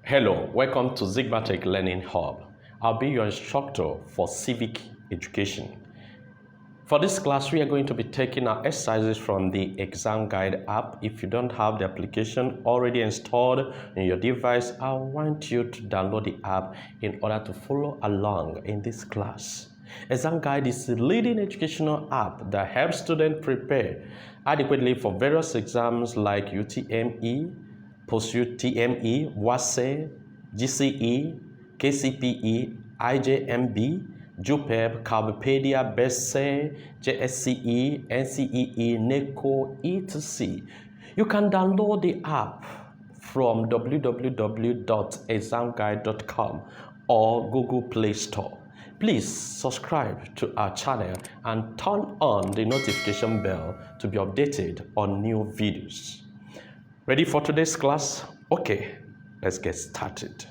Hello, welcome to Zigmatech Learning Hub. I'll be your instructor for civic education. For this class, we are going to be taking our exercises from the ExamGuide app. If you don't have the application already installed in your device, I want you to download the app in order to follow along in this class. ExamGuide is a leading educational app that helps students prepare adequately for various exams like UTME, post-UTME, WAEC, GCE, KCPE, IJMB, JUPEB, Calvipedia, BESE, SSCE, NCEE, NECO, etc. You can download the app from www.examguide.com or Google Play Store. Please subscribe to our channel and turn on the notification bell to be updated on new videos. Ready for today's class? Okay, let's get started.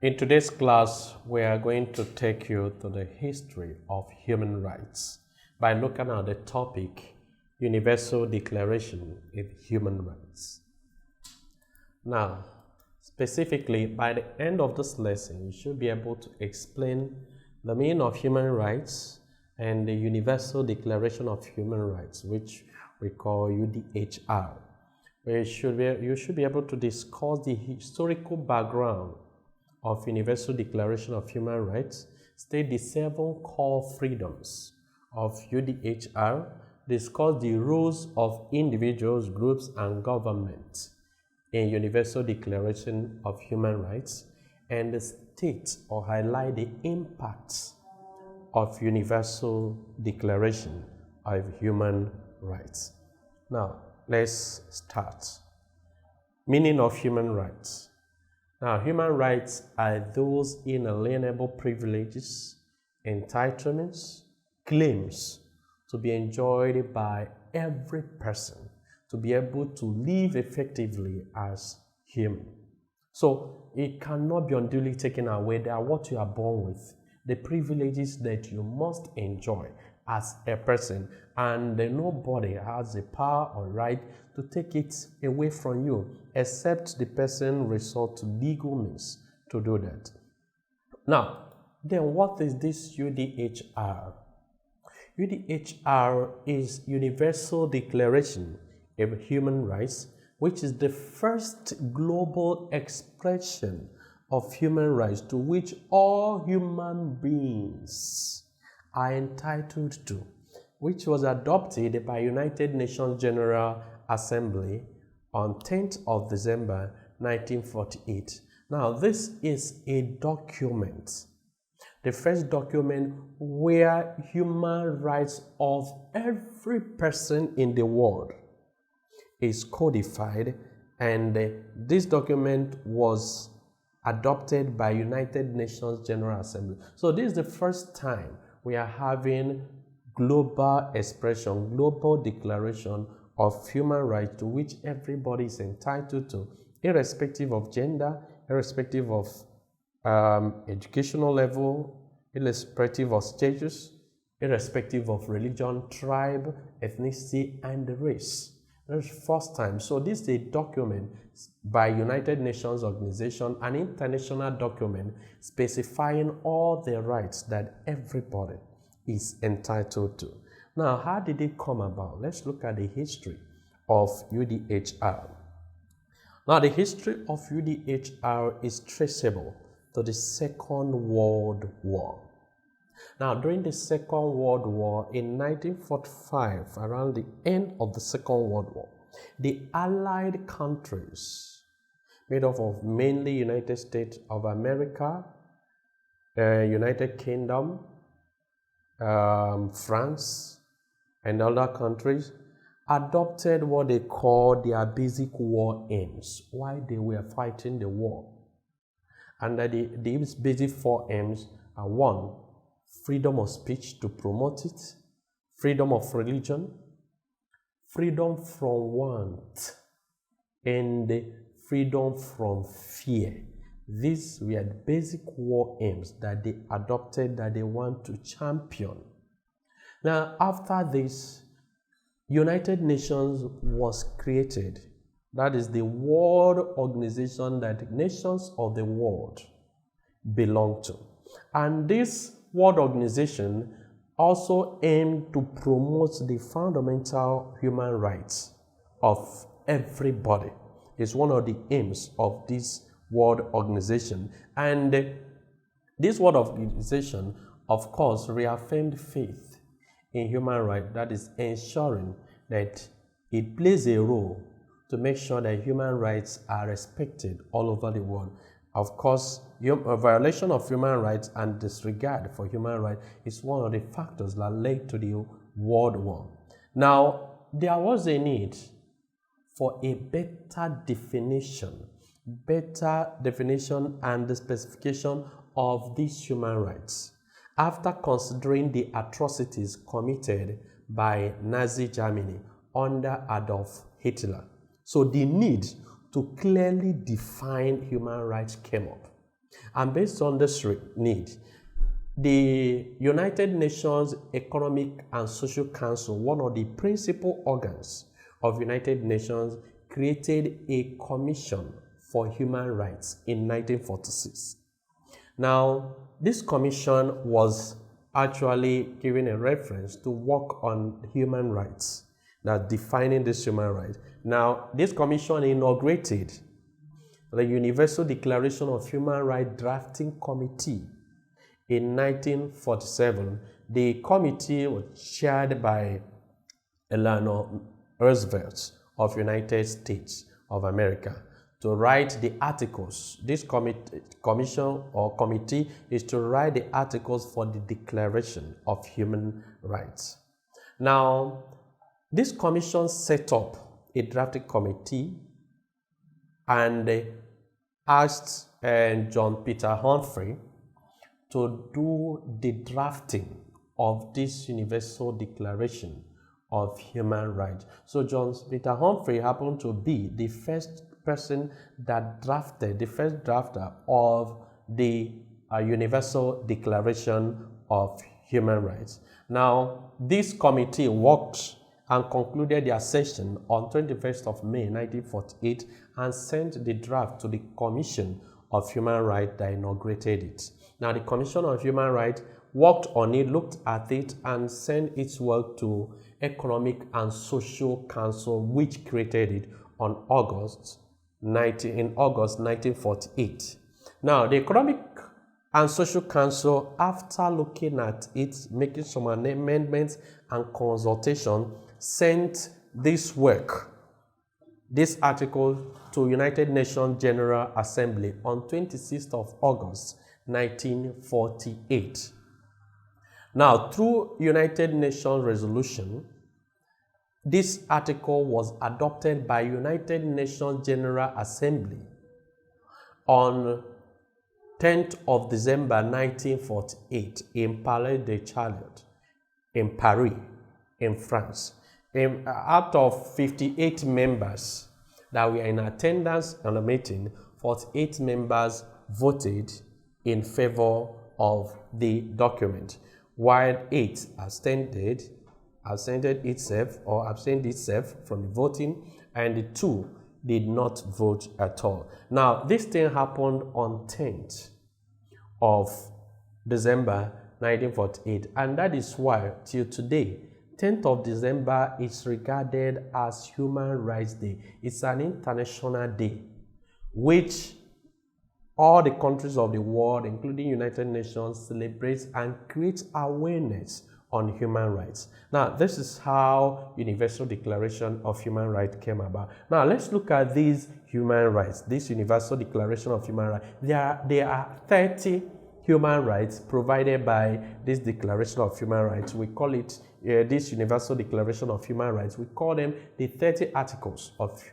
In today's class, we are going to take you to the history of human rights by looking at the topic Universal Declaration of Human Rights. Now, specifically, by the end of this lesson, you should be able to explain the meaning of human rights and the Universal Declaration of Human Rights, which we call UDHR. You should be able to discuss the historical background of Universal Declaration of Human Rights, state the 7 core freedoms of UDHR, discuss the roles of individuals, groups, and government in Universal Declaration of Human Rights, and state or highlight the impacts of Universal Declaration of Human Rights. Now, let's start. Meaning of human rights. Now, human rights are those inalienable privileges, entitlements, claims to be enjoyed by every person to be able to live effectively as human. So, it cannot be unduly taken away. They are what you are born with, the privileges that you must enjoy as a person, and nobody has the power or right to take it away from you except the person resort to legal means to do that. Now, then what is this UDHR? UDHR is Universal Declaration of Human Rights, which is the first global expression of human rights to which all human beings are entitled to, which was adopted by United Nations General Assembly on 10th of December 1948. Now, this is a document, the first document where human rights of every person in the world is codified, and this document was adopted by United Nations General Assembly. So this is the first time we are having global expression, global declaration of human rights to which everybody is entitled to, irrespective of gender, irrespective of educational level, irrespective of status, irrespective of religion, tribe, ethnicity, and race. That's the first time. So this is a document by United Nations Organization, an international document specifying all the rights that everybody is entitled to. Now, how did it come about? Let's look at the history of UDHR. Now, the history of UDHR is traceable to the Second World War. Now, during the Second World War in 1945, around the end of the Second World War, the Allied countries, made up of mainly United States of America, United Kingdom, France, and other countries, adopted what they call their basic war aims while they were fighting the war. And these basic 4 aims are: 1, freedom of speech to promote it, freedom of religion, freedom from want, and freedom from fear. These were the basic war aims that they adopted, that they want to champion. Now, after this, United Nations was created That is the world organization that nations of the world belong to. And this world organization also aimed to promote the fundamental human rights of everybody. It's one of the aims of this world organization. And this world organization, of course, reaffirmed faith in human rights, that is ensuring that it plays a role to make sure that human rights are respected all over the world. Of course, a violation of human rights and disregard for human rights is one of the factors that led to the World War. Now, there was a need for a better definition and the specification of these human rights after considering the atrocities committed by Nazi Germany under Adolf Hitler. So the need to clearly define human rights came up. And based on this need, the United Nations Economic and Social Council, one of the principal organs of United Nations, created a commission for human rights in 1946. Now, this commission was actually given a reference to work on human rights, that defining this human rights. Now, this commission inaugurated the Universal Declaration of Human Rights Drafting Committee in 1947. The committee was chaired by Eleanor Roosevelt of United States of America to write the articles. This commission or committee is to write the articles for the Declaration of Human Rights. Now, this commission set up a drafting committee and asked John Peter Humphrey to do the drafting of this Universal Declaration of Human Rights. So John Peter Humphrey happened to be the first person that drafted, the first drafter of the Universal Declaration of Human Rights. Now, this committee worked and concluded their session on 21st of May 1948 and sent the draft to the Commission of Human Rights that inaugurated it. Now, the Commission of Human Rights worked on it, looked at it, and sent its work to Economic and Social Council, which created it on August 1948. Now, the Economic and Social Council, after looking at it, making some amendments and consultation, sent this work, this article, to United Nations General Assembly on 26th of August 1948. Now, through United Nations resolution, this article was adopted by United Nations General Assembly on 10th of December 1948 in Palais des Charlotte in Paris, in France. Out of 58 members that were in attendance on the meeting, 48 members voted in favor of the document, while 8 abstained itself from the voting, and 2 did not vote at all. Now, this thing happened on 10th of December 1948, and that is why till today, 10th of December is regarded as Human Rights Day. It's an international day which all the countries of the world, including United Nations, celebrates and creates awareness on human rights. Now, this is how Universal Declaration of Human Rights came about. Now, let's look at these human rights, this Universal Declaration of Human Rights. There are 30 human rights provided by this Declaration of Human Rights. We call it this Universal Declaration of Human Rights. We call them the 30 Articles of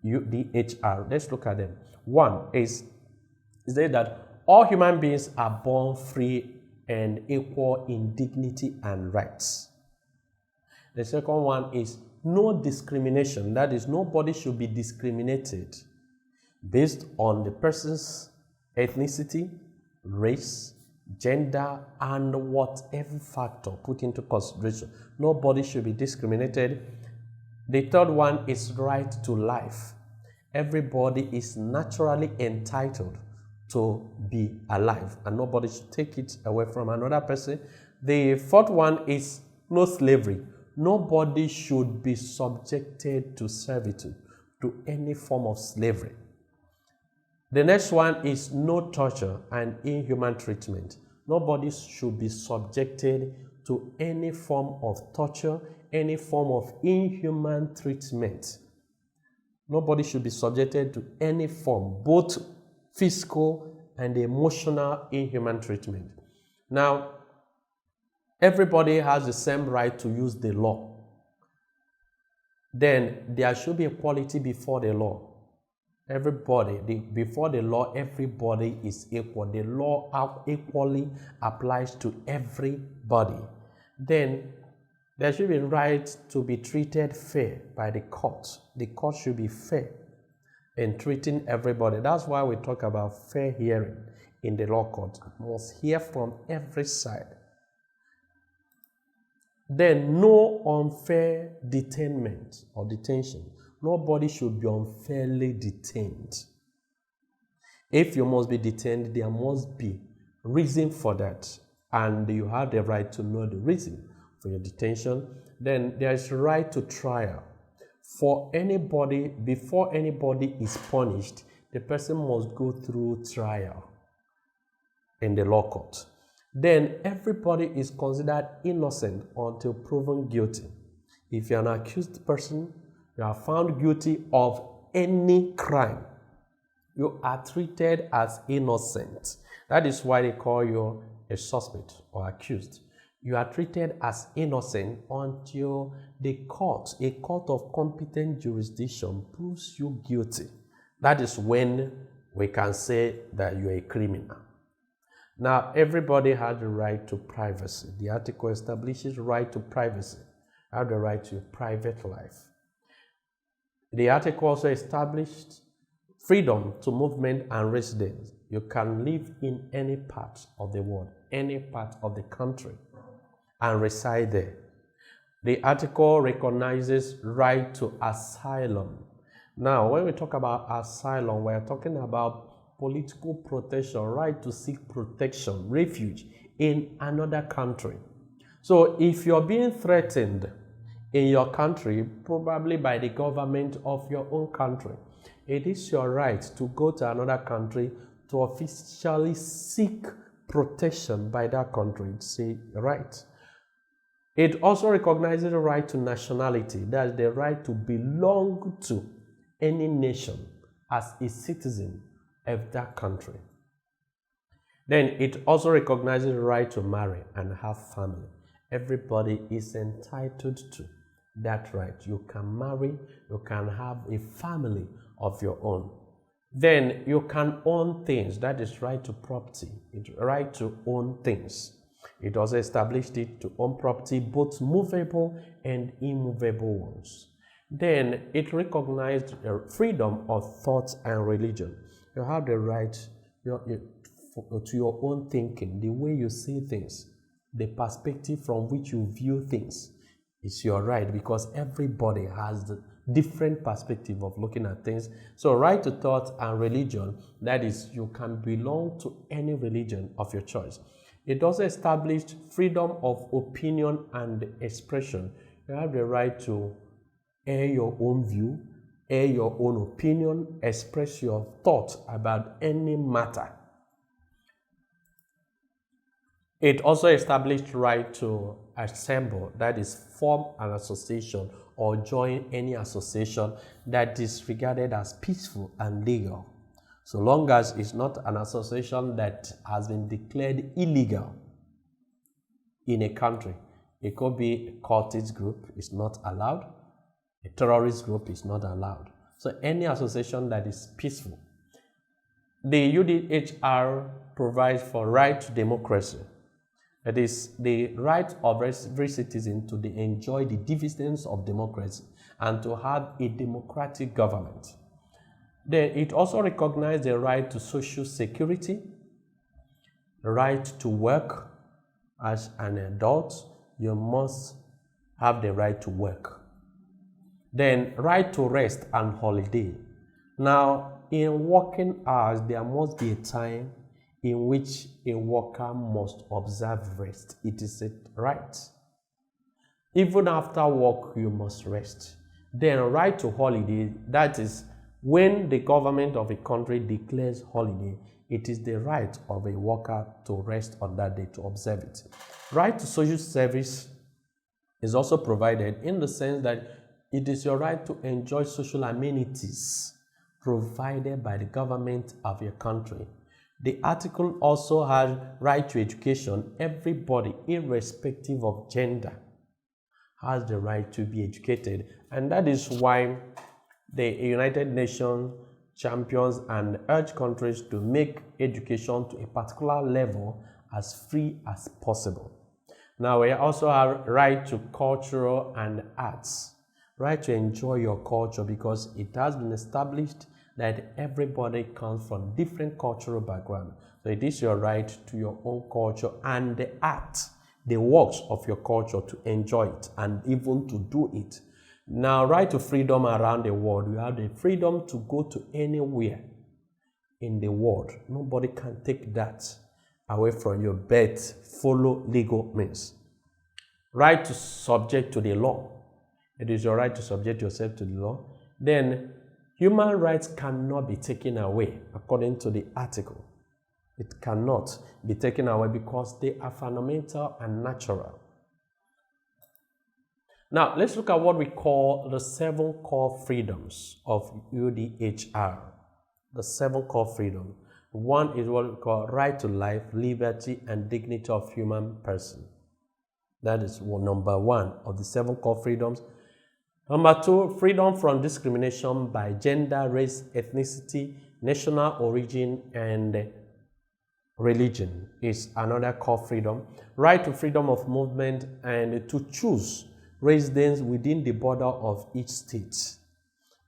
UDHR. Let's look at them. One is that all human beings are born free and equal in dignity and rights. The second one is no discrimination. That is, nobody should be discriminated based on the person's ethnicity, race, gender, and whatever factor put into consideration. Nobody should be discriminated. The third one is right to life. Everybody is naturally entitled to be alive, and nobody should take it away from another person. The fourth one is no slavery. Nobody should be subjected to servitude, to any form of slavery. The next one is no torture and inhuman treatment. Nobody should be subjected to any form of torture, any form of inhuman treatment. Nobody should be subjected to any form, both physical and emotional inhuman treatment. Now, everybody has the same right to use the law. Then there should be equality before the law. Before the law, everybody is equal. The law equally applies to everybody. Then there should be right to be treated fair by the court. The court should be fair in treating everybody. That's why we talk about fair hearing in the law court. You must hear from every side. Then no unfair detainment or detention. Nobody should be unfairly detained. If you must be detained, there must be reason for that, and you have the right to know the reason for your detention. Then there is a right to trial. For anybody, before anybody is punished, the person must go through trial in the law court. Then everybody is considered innocent until proven guilty. If you're an accused person, you are found guilty of any crime, you are treated as innocent. That is why they call you a suspect or accused. You are treated as innocent until a court of competent jurisdiction proves you guilty. That is when we can say that you are a criminal. Now, everybody has the right to privacy. The article establishes right to privacy. You have the right to private life. The article also established freedom to movement and residence. You can live in any part of the world, any part of the country, and reside there. The article recognizes right to asylum. Now, when we talk about asylum, we are talking about political protection, right to seek protection, refuge in another country. So if you're being threatened in your country, probably by the government of your own country, it is your right to go to another country to officially seek protection by that country. It's a right. It also recognizes the right to nationality. That's the right to belong to any nation as a citizen of that country. Then it also recognizes the right to marry and have family. Everybody is entitled to that right. You can marry, you can have a family of your own. Then you can own things. That is right to property. It's right to own things. It also established it to own property, both movable and immovable ones. Then it recognized freedom of thought and religion. You have the right to your own thinking, the way you see things, the perspective from which you view things. It's your right, because everybody has the different perspective of looking at things. So right to thought and religion, that is, you can belong to any religion of your choice. It also established freedom of opinion and expression. You have the right to air your own view, air your own opinion, express your thoughts about any matter. It also established right to assemble, that is, form an association or join any association that is regarded as peaceful and legal, so long as it's not an association that has been declared illegal in a country. It could be a cultist group, is not allowed. A terrorist group is not allowed. So any association that is peaceful. The UDHR provides for right to democracy. That is the right of every citizen to enjoy the dividends of democracy and to have a democratic government. Then it also recognized the right to social security, the right to work. As an adult, you must have the right to work. Then right to rest and holiday. Now, in working hours, there must be a time in which a worker must observe rest. It is a right. Even after work, you must rest. Then right to holiday, that is when the government of a country declares holiday, it is the right of a worker to rest on that day, to observe it. Right to social service is also provided in the sense that it is your right to enjoy social amenities provided by the government of your country. The article also has right to education. Everybody, irrespective of gender, has the right to be educated, and that is why the United Nations champions and urge countries to make education to a particular level as free as possible. Now, we also have right to cultural and arts, right to enjoy your culture, because it has been established that everybody comes from different cultural backgrounds. So it is your right to your own culture and the art, the works of your culture, to enjoy it and even to do it. Now, right to freedom around the world. You have the freedom to go to anywhere in the world. Nobody can take that away from you, but follow legal means. Right to subject to the law. It is your right to subject yourself to the law. Then, human rights cannot be taken away, according to the article. It cannot be taken away because they are fundamental and natural. Now, let's look at what we call the 7 core freedoms of UDHR. The 7 core freedoms. One is what we call right to life, liberty, and dignity of human person. That is number 1 of the 7 core freedoms. Number 2, freedom from discrimination by gender, race, ethnicity, national origin, and religion is another core freedom. Right to freedom of movement and to choose residence within the border of each state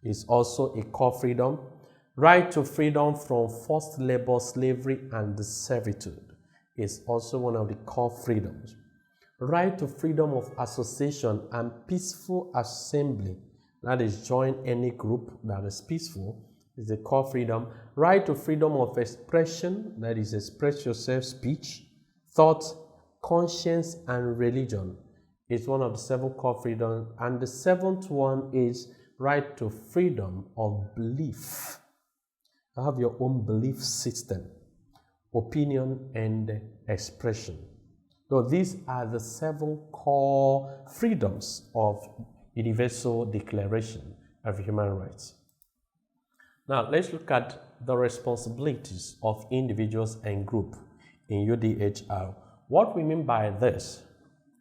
is also a core freedom. Right to freedom from forced labor, slavery, and servitude is also one of the core freedoms. Right to freedom of association and peaceful assembly, that is join any group that is peaceful, is a core freedom. Right to freedom of expression, that is express yourself, speech, thought, conscience, and religion is one of the 7 core freedoms. And the 7th one is right to freedom of belief. You have your own belief system, opinion, and expression. So these are the 7 core freedoms of Universal Declaration of Human Rights. Now, let's look at the responsibilities of individuals and groups in UDHR. What we mean by this,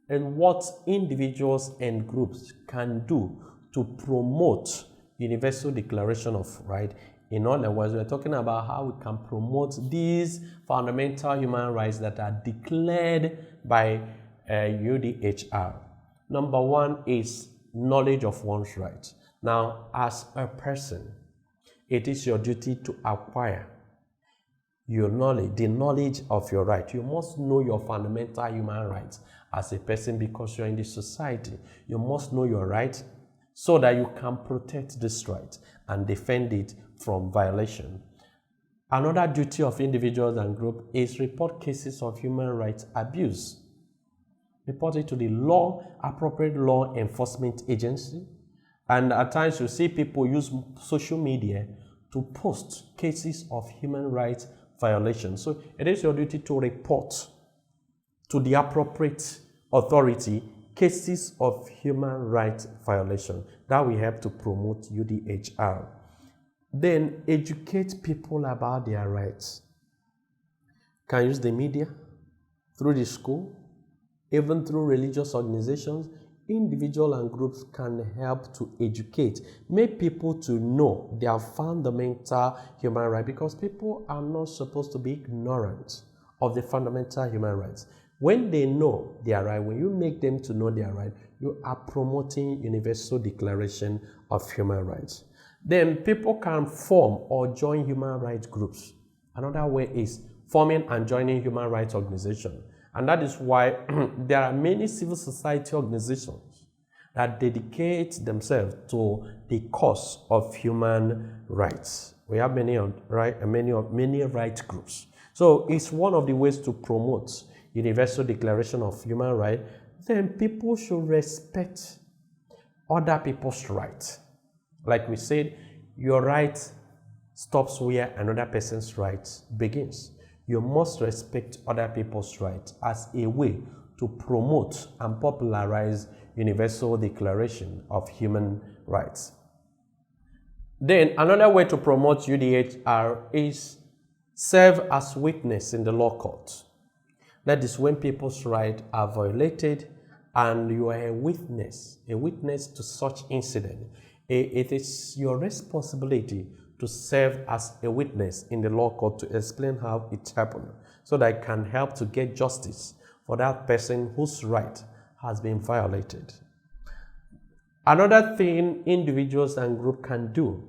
and what individuals and groups can do to promote Universal Declaration of Rights. In other words, we're talking about how we can promote these fundamental human rights that are declared by UDHR. Number 1 is knowledge of one's rights. Now, as a person, it is your duty to acquire your knowledge, the knowledge of your right. You must know your fundamental human rights as a person, because you're in the society. You must know your rights so that you can protect this right and defend it from violation. Another duty of individuals and groups is report cases of human rights abuse. Report it to the appropriate law enforcement agency. And at times you see people use social media to post cases of human rights violations. So it is your duty to report to the appropriate authority cases of human rights violation. That will help to promote UDHR. Then educate people about their rights. Can use the media, through the school, even through religious organizations. Individuals and groups can help to educate, make people to know their fundamental human rights, because people are not supposed to be ignorant of the fundamental human rights. When they know their right, when you make them to know their right, you are promoting Universal Declaration of Human Rights. Then people can form or join human rights groups. Another way is forming and joining human rights organizations. And that is why there are many civil society organizations that dedicate themselves to the cause of human rights. We have many rights groups. So it's one of the ways to promote Universal Declaration of Human Rights. Then people should respect other people's rights. Like we said, your right stops where another person's rights begins. You must respect other people's rights as a way to promote and popularize Universal Declaration of Human Rights. Then another way to promote UDHR is serve as witness in the law court. That is when people's rights are violated and you are a witness to such incident. It is your responsibility to serve as a witness in the law court to explain how it happened so that it can help to get justice for that person whose right has been violated. Another thing individuals and groups can do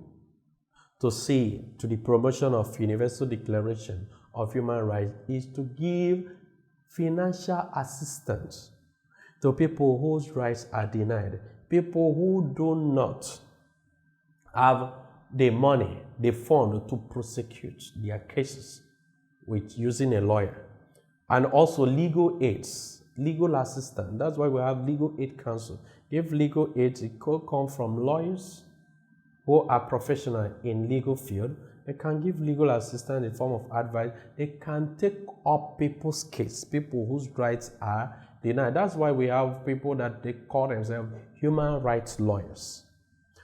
to see to the promotion of Universal Declaration of Human Rights is to give financial assistance to people whose rights are denied, people who do not have the money, the fund to prosecute their cases with using a lawyer, and also legal aids, legal assistance. That's why we have Legal Aid Council. If legal aid, it could come from lawyers who are professional in legal field. They can give legal assistance in the form of advice. They can take up people's case, people whose rights are denied. That's why we have people that they call themselves human rights lawyers.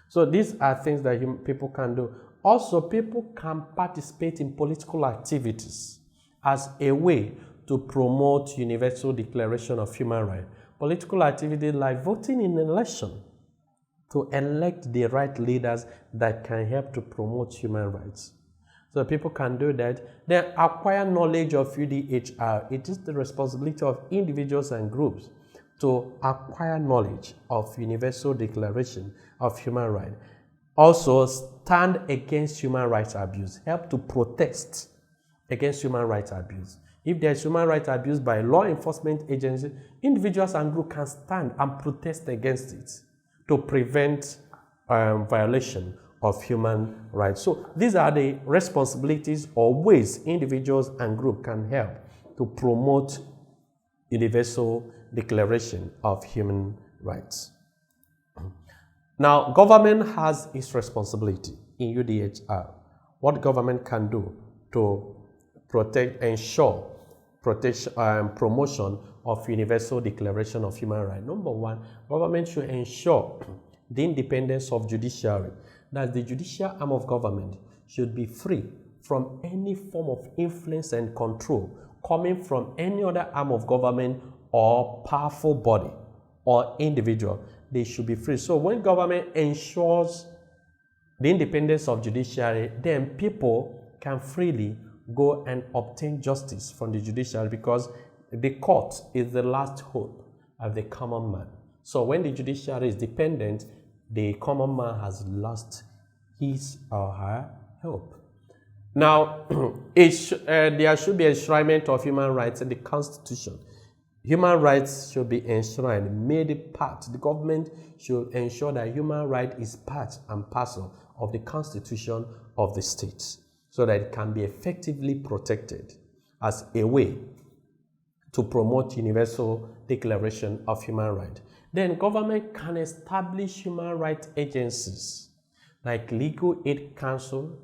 So these are things that people can do. Also, people can participate in political activities as a way to promote Universal Declaration of Human Rights. Political activities like voting in an election to elect the right leaders that can help to promote human rights. So people can do that. Then acquire knowledge of UDHR. It is the responsibility of individuals and groups to acquire knowledge of Universal Declaration of Human Rights. Also, stand against human rights abuse. Help to protest against human rights abuse. If there is human rights abuse by law enforcement agencies, individuals and groups can stand and protest against it to prevent violation of human rights. So these are the responsibilities or ways individuals and groups can help to promote Universal Declaration of Human Rights. Now, government has its responsibility in UDHR. What government can do to ensure promotion of Universal Declaration of Human Rights. Number one, government should ensure the independence of judiciary, that the judicial arm of government should be free from any form of influence and control coming from any other arm of government or powerful body or individual. They should be free. So when government ensures the independence of judiciary, then people can freely go and obtain justice from the judiciary, because the court is the last hope of the common man. So when the judiciary is dependent, the common man has lost his or her hope. Now, there should be enshrinement of human rights in the Constitution. Human rights should be enshrined, made part. The government should ensure that human right is part and parcel of the Constitution of the states, so that it can be effectively protected as a way to promote Universal Declaration of Human Rights. Then government can establish human rights agencies like Legal Aid Council,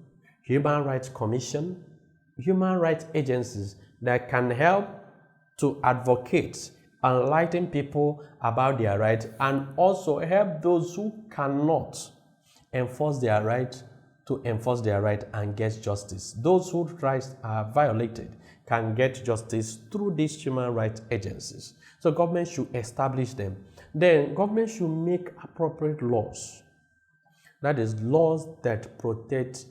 Human Rights Commission, human rights agencies that can help to advocate, enlighten people about their rights, and also help those who cannot enforce their rights to enforce their right and get justice. Those whose rights are violated can get justice through these human rights agencies. So government should establish them. Then government should make appropriate laws. That is, laws that protect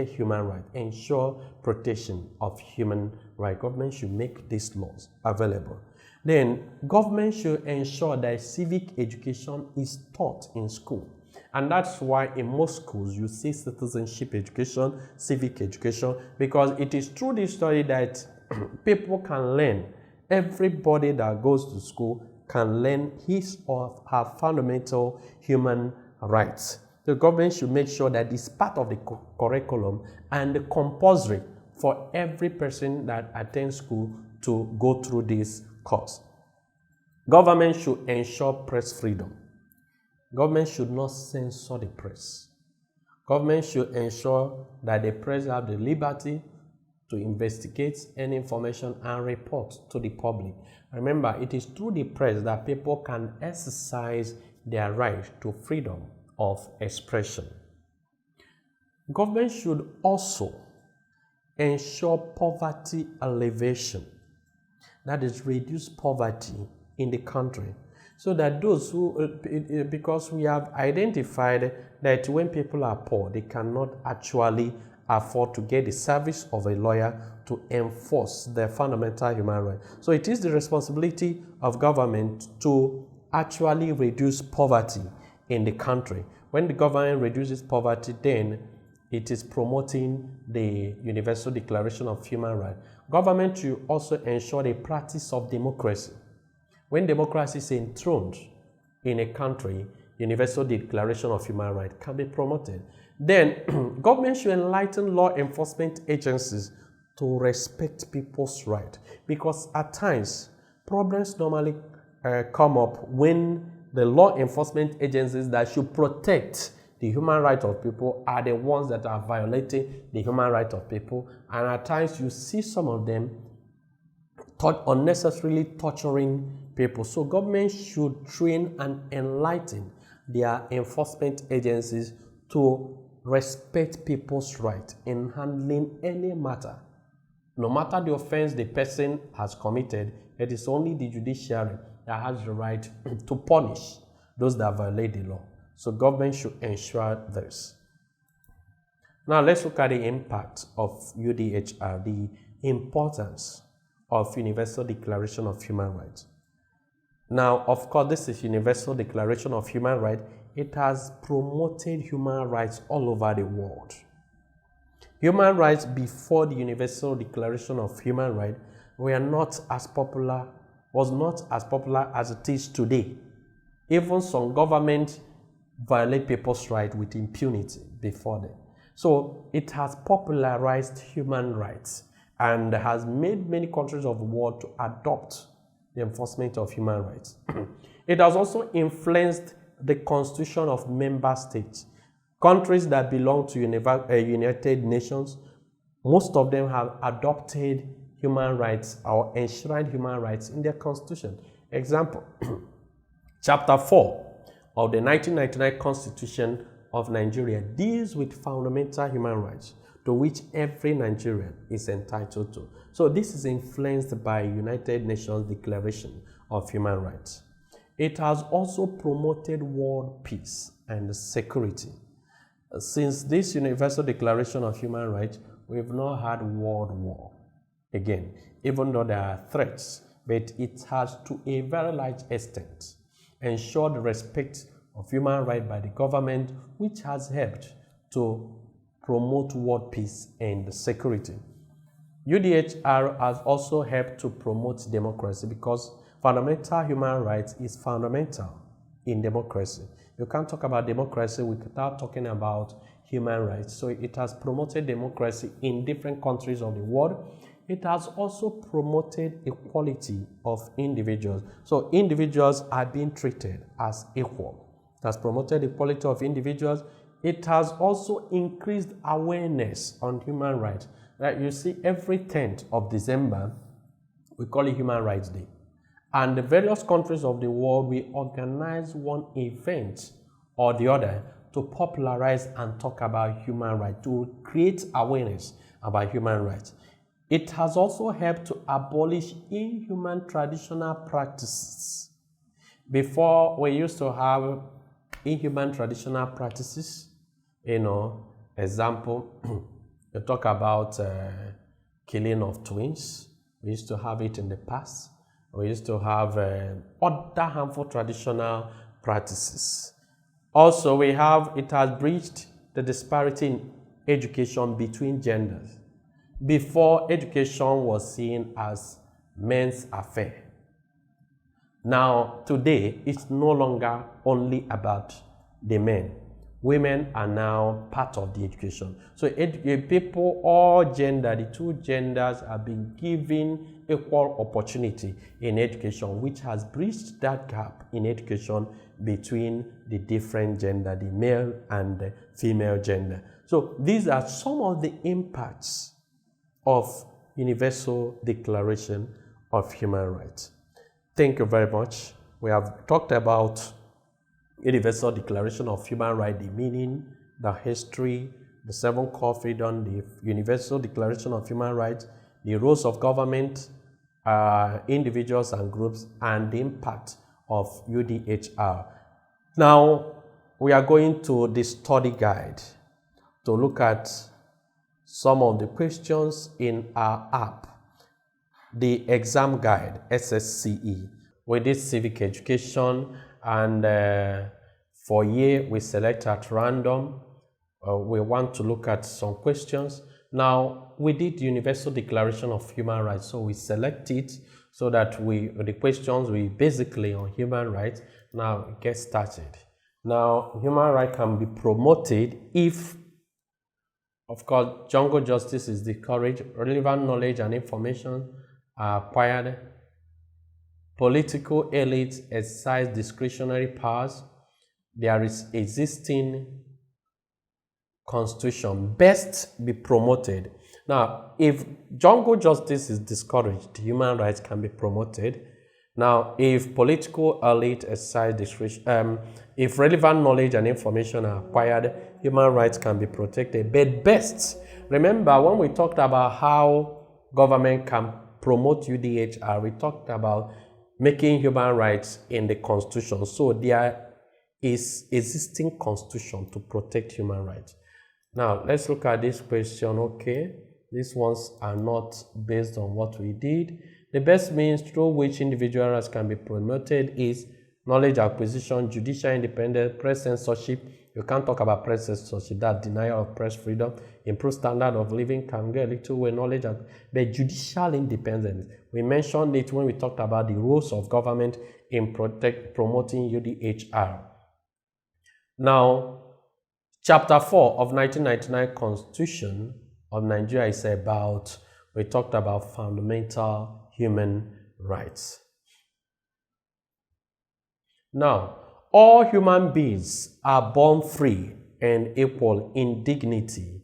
human rights, ensure protection of human rights. Government should make these laws available. Then government should ensure that civic education is taught in school. And that's why in most schools you see citizenship education, civic education, because it is through this study that people can learn. Everybody that goes to school can learn his or her fundamental human rights. The government should make sure that it's part of the curriculum and compulsory for every person that attends school to go through this course. Government should ensure press freedom. Government should not censor the press. Government should ensure that the press have the liberty to investigate any information and report to the public. Remember, it is through the press that people can exercise their right to freedom of expression. Government should also ensure poverty alleviation, that is, reduce poverty in the country, so that those who, because we have identified that when people are poor, they cannot actually afford to get the service of a lawyer to enforce their fundamental human rights. So it is the responsibility of government to actually reduce poverty in the country. When the government reduces poverty, then it is promoting the Universal Declaration of Human Rights. Government should also ensure the practice of democracy. When democracy is enthroned in a country, Universal Declaration of Human Rights can be promoted. Then, government should enlighten law enforcement agencies to respect people's rights, because at times, problems normally come up when the law enforcement agencies that should protect the human rights of people are the ones that are violating the human rights of people. And at times, you see some of them unnecessarily torturing people. So government should train and enlighten their enforcement agencies to respect people's rights in handling any matter. No matter the offense the person has committed, it is only the judiciary that has the right to punish those that violate the law. So government should ensure this. Now let's look at the impact of UDHR, the importance of Universal Declaration of Human Rights. Now, of course, this is Universal Declaration of Human Rights. It has promoted human rights all over the world. Human rights before the Universal Declaration of Human Rights was not as popular as it is today. Even some governments violate people's rights with impunity before them. So it has popularized human rights and has made many countries of the world to adopt the enforcement of human rights. It has also influenced the constitution of member states. Countries that belong to United Nations, most of them have adopted human rights or enshrined human rights in their constitution. Example, Chapter 4 of the 1999 Constitution of Nigeria deals with fundamental human rights to which every Nigerian is entitled to. So this is influenced by United Nations Declaration of Human Rights. It has also promoted world peace and security. Since this Universal Declaration of Human Rights, we've not had world war again, even though there are threats, but it has to a very large extent ensured the respect of human rights by the government, which has helped to promote world peace and security. UDHR has also helped to promote democracy, because fundamental human rights is fundamental in democracy. You can't talk about democracy without talking about human rights. So it has promoted democracy in different countries of the world. It has also promoted equality of individuals. So individuals are being treated as equal. It has promoted equality of individuals. It has also increased awareness on human rights. Right? You see, every 10th of December, we call it Human Rights Day. And the various countries of the world, we organize one event or the other to popularize and talk about human rights, to create awareness about human rights. It has also helped to abolish inhuman traditional practices. Before, we used to have inhuman traditional practices. Example, you talk about killing of twins. We used to have it in the past. We used to have other harmful traditional practices. Also, it has breached the disparity in education between genders. Before, education was seen as men's affair. Now, today, it's no longer only about the men. Women are now part of the education. So people, all gender, the two genders are being given equal opportunity in education, which has bridged that gap in education between the different gender, the male and the female gender. So these are some of the impacts of Universal Declaration of Human Rights. Thank you very much. We have talked about Universal Declaration of Human Rights, the meaning, the history, the 7 core freedoms, the Universal Declaration of Human Rights, the roles of government, individuals and groups, and the impact of UDHR. Now, we are going to the study guide to look at some of the questions in our app, the ExamGuide, SSCE. We did civic education, and for year we select at random. We want to look at some questions. Now, we did Universal Declaration of Human Rights, so we select it so that the questions we basically on human rights. Now, get started. Now, human rights can be promoted if, of course, jungle justice is discouraged, relevant knowledge and information are acquired, political elites exercise discretionary powers, there is existing constitution, best be promoted. Now, if jungle justice is discouraged, human rights can be promoted. Now, if political elite exercise discretion, if relevant knowledge and information are acquired, human rights can be protected. But best, remember when we talked about how government can promote UDHR, we talked about making human rights in the constitution. So there is existing constitution to protect human rights. Now, let's look at this question. Okay, these ones are not based on what we did. The best means through which individual rights can be promoted is knowledge acquisition, judicial independence, press censorship. You can't talk about press censorship, that denial of press freedom, improved standard of living can get a little way knowledge, but judicial independence. We mentioned it when we talked about the roles of government in promoting UDHR. Now, Chapter 4 of 1999 Constitution of Nigeria is about, we talked about fundamental human rights. Now, all human beings are born free and equal in dignity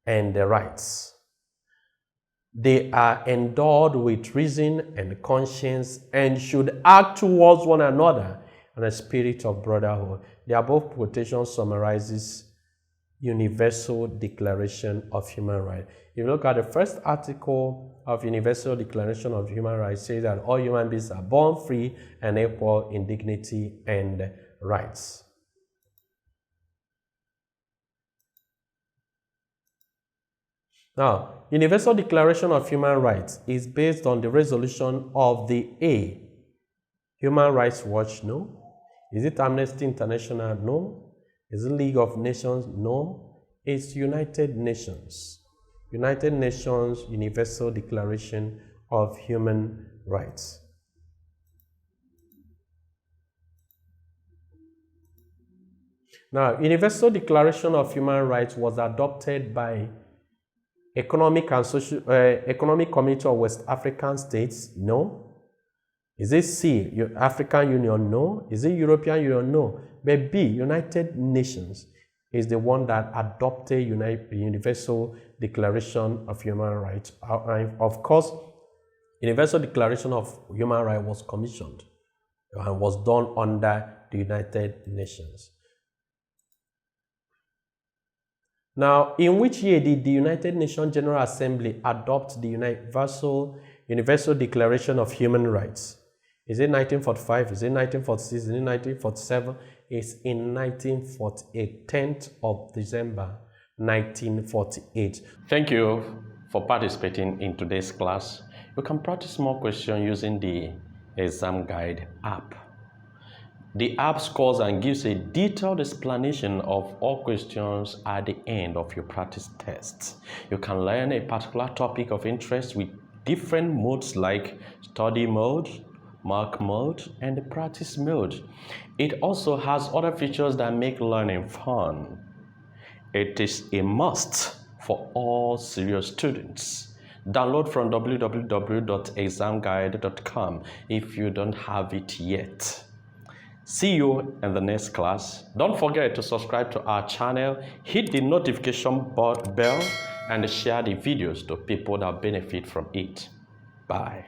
and the rights. They are endowed with reason and conscience and should act towards one another in a spirit of brotherhood. The above quotation summarizes Universal Declaration of Human Rights. If you look at the first article of Universal Declaration of Human Rights, it says that all human beings are born free and equal in dignity and rights. Now, Universal Declaration of Human Rights is based on the resolution of the A. Human Rights Watch? No. Is it Amnesty International? No. Is it League of Nations? No. It's United Nations. United Nations Universal Declaration of Human Rights. Now, Universal Declaration of Human Rights was adopted by Economic Community of West African States? No. Is it C, African Union? No. Is it European Union? No. But B, United Nations is the one that adopted Universal Declaration of Human Rights. Of course, Universal Declaration of Human Rights was commissioned and was done under the United Nations. Now, in which year did the United Nations General Assembly adopt the Universal Declaration of Human Rights? Is it 1945? Is it 1946? Is it 1947? It's in 1948, 10th of December, 1948. Thank you for participating in today's class. You can practice more questions using the ExamGuide app. The app scores and gives a detailed explanation of all questions at the end of your practice tests. You can learn a particular topic of interest with different modes like study mode, mark mode, and the practice mode. It also has other features that make learning fun. It is a must for all serious students. Download from www.examguide.com if you don't have it yet. See you in the next class. Don't forget to subscribe to our channel, hit the notification bell, and share the videos to people that benefit from it. Bye.